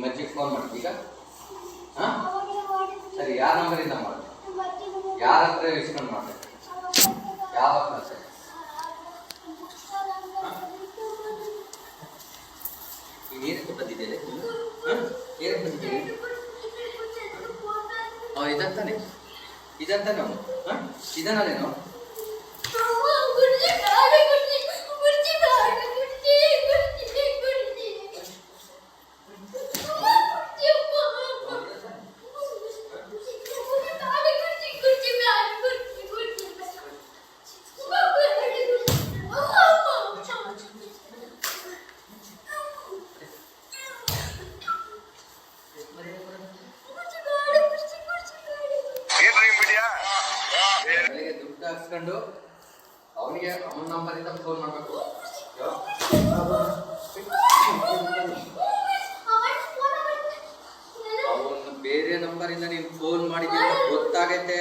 ನಿಮ್ಮ ಅಜ್ಜಿಗೆ ಫೋನ್ ಮಾಡ್ತೀವಿ ಈಗ. ಹಾಂ ಸರಿ, ಯಾರ ನಂಬರಿಂದ ಮಾಡಿ, ಯಾರ ಹತ್ರ ಇಸ್ಕೊಂಡು ಮಾಡ್ಬೇಕು, ಯಾವ ಹತ್ರ? ಸರಿ, ಈಗ ಏನಕ್ಕೆ ಬಂದಿದ್ದೇನೆ? ಏನಕ್ಕೆ ಬಂದಿದ್ದೇನೆ? ಇದಂತಾನೆ ಅವನು. ಹಾಂ ಇದನ್ನಲ್ಲೇನು? ಬೆಳಿಗ್ಗೆ ದುಡ್ಡು ಹಾಕ್ಸ್ಕೊಂಡು ಅವನಿಗೆ ಅವನ ನಂಬರಿಂದ ಫೋನ್ ಮಾಡಬೇಕು. ಅವನು ಬೇರೆ ನಂಬರಿಂದ ನೀನು ಫೋನ್ ಮಾಡಿದ್ದೀನಿ ಗೊತ್ತಾಗೈತೆ.